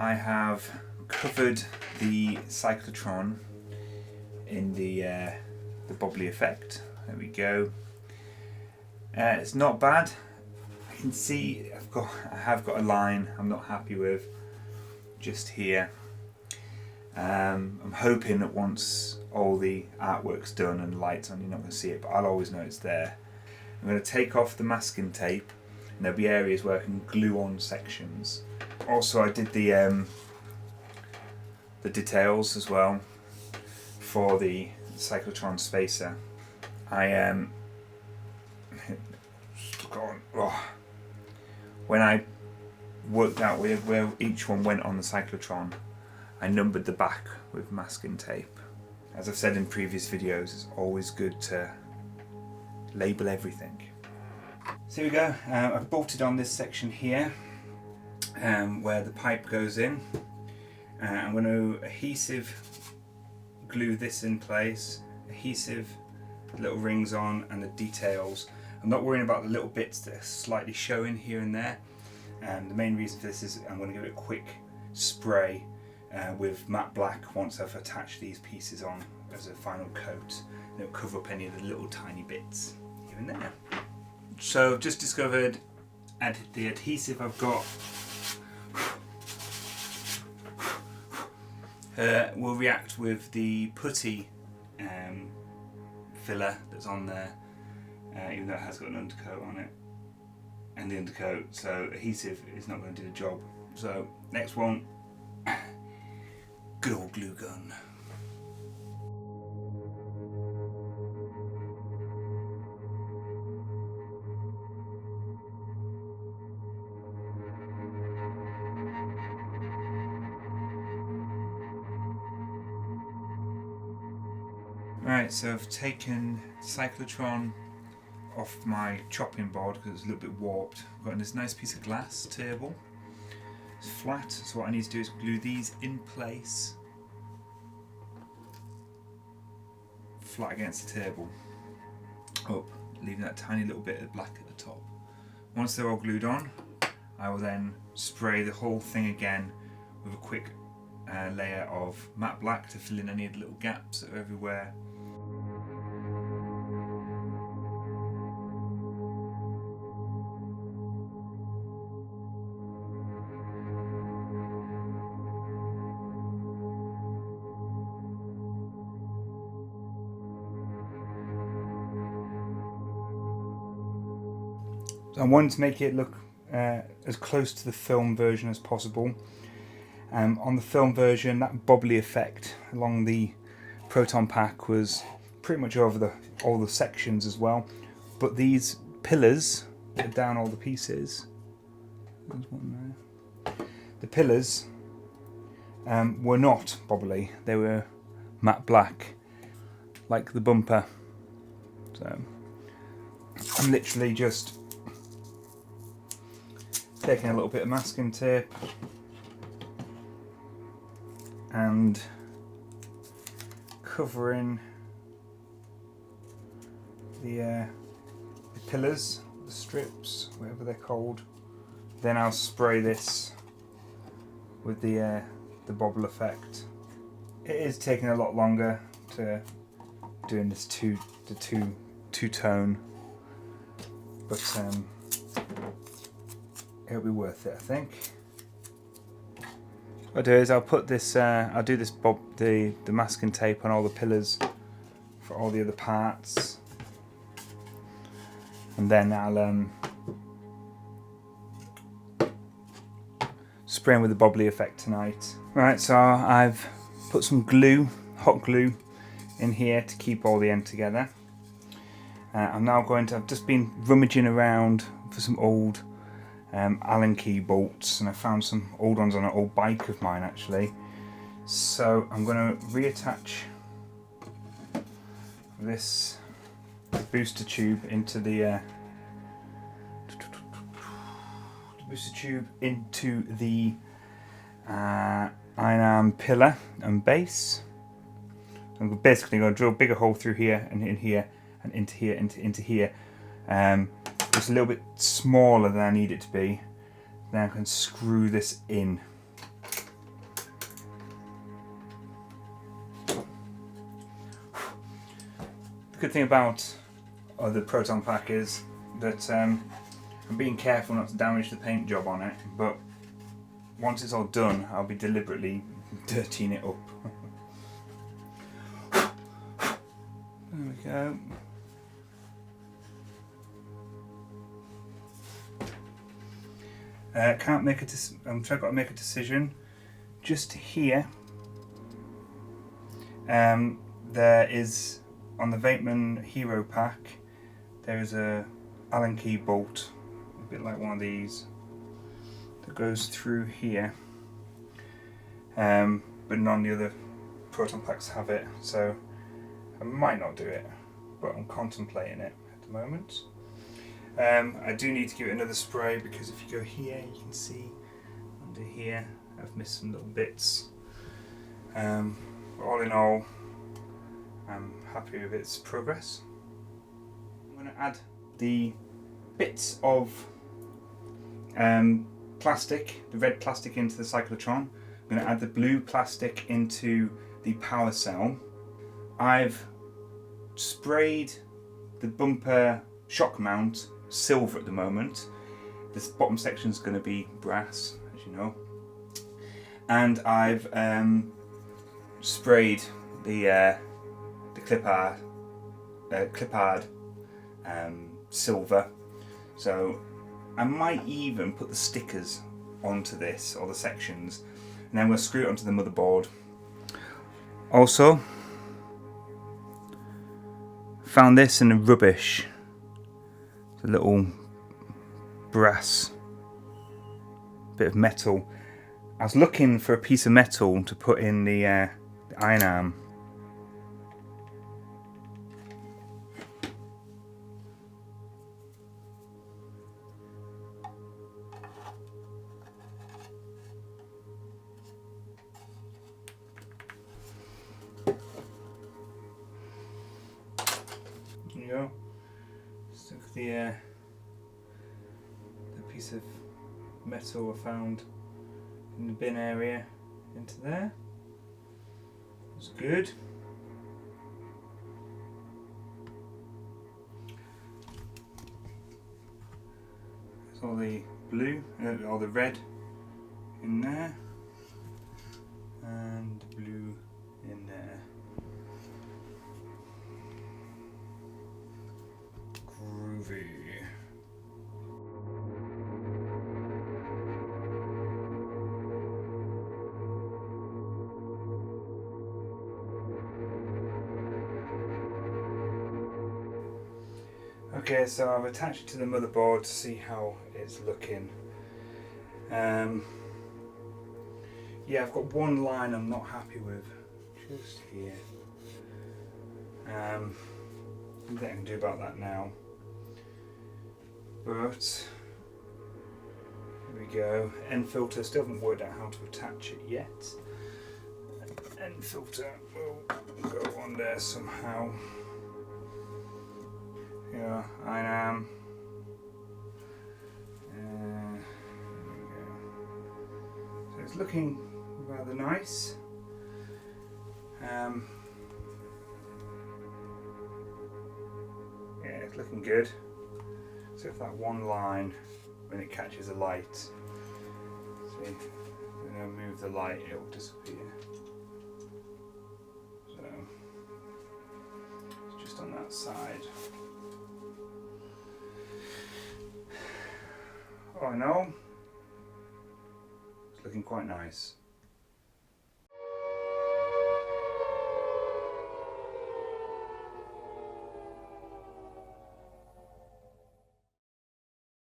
I have covered the cyclotron in the bubbly effect. There we go. It's not bad. I can see I have got a line I'm not happy with just here. I'm hoping that once all the artwork's done and the lights on, you're not going to see it, but I'll always know it's there. I'm going to take off the masking tape, and there'll be areas where I can glue on sections. Also, I did the details as well for the cyclotron spacer. When I worked out where each one went on the cyclotron, I numbered the back with masking tape. As I've said in previous videos, it's always good to label everything. So here we go. I've bolted on this section here where the pipe goes in. I'm going to adhesive glue this in place, adhesive the little rings on and the details. I'm not worrying about the little bits that are slightly showing here and there. The main reason for this is I'm going to give it a quick spray with matte black once I've attached these pieces on as a final coat. And it'll cover up any of the little tiny bits here and there. So I've just discovered the adhesive I've got will react with the putty filler that's on there, even though it has got an undercoat on it and the undercoat, so adhesive is not going to do the job. So next one, good old glue gun. Right, so I've taken cyclotron off my chopping board because it's a little bit warped. I've got this nice piece of glass table. It's flat, so what I need to do is glue these in place, flat against the table, up, leaving that tiny little bit of black at the top. Once they're all glued on, I will then spray the whole thing again with a quick layer of matte black to fill in any of the little gaps that are everywhere. So I wanted to make it look as close to the film version as possible. On the film version, that bubbly effect along the Proton pack was pretty much over all the sections as well. But these pillars that are down all the pieces, there's one there. The pillars were not bubbly; they were matte black, like the bumper. So I'm literally just taking a little bit of masking tape and covering the pillars, the strips, whatever they're called. Then I'll spray this with the bobble effect. It is taking a lot longer to doing this two-tone, but it'll be worth it, I think. What I'll do is I'll put this, I'll do this the masking tape on all the pillars for all the other parts, and then I'll spray them with the bubbly effect tonight. Right, so I've put some glue, hot glue, in here to keep all the end together. I've just been rummaging around for some old Allen key bolts, and I found some old ones on an old bike of mine actually. So I'm going to reattach this booster tube into the iron arm pillar and base. I'm basically going to drill a bigger hole through here and in here and into here, into here. It's a little bit smaller than I need it to be. Then I can screw this in. The good thing about the Proton pack is that I'm being careful not to damage the paint job on it, but once it's all done, I'll be deliberately dirtying it up. There we go. Can't make a I've got to make a decision. Just here, there is on the Vapeman Hero pack. There is a Allen key bolt, a bit like one of these, that goes through here. But none of the other Proton packs have it, so I might not do it, but I'm contemplating it at the moment. I do need to give it another spray, because if you go here you can see under here I've missed some little bits. But all in all, I'm happy with its progress. I'm going to add the bits of plastic, the red plastic, into the cyclotron. I'm going to add the blue plastic into the power cell. I've sprayed the bumper shock mount silver at the moment. This bottom section is going to be brass, as you know, and I've sprayed the clip art silver. So I might even put the stickers onto this, or the sections, and then we'll screw it onto the motherboard. Also, found this in the rubbish. A little brass bit of metal. I was looking for a piece of metal to put in the iron arm. There you go. Stick the piece of metal I found in the bin area into there. That's good. There's all the blue, all the red in there, and the blue in there. Groovy. Okay, so I've attached it to the motherboard to see how it's looking. Yeah, I've got one line I'm not happy with, just here. Nothing I can do about that now. But here we go. End filter, still haven't worked out how to attach it yet. End filter will go on there somehow. Yeah, I am. There we go. So it's looking rather nice. Yeah, it's looking good. So if that one line, when it catches a light, see, when I move the light, it will disappear. So it's just on that side. All in all, it's looking quite nice.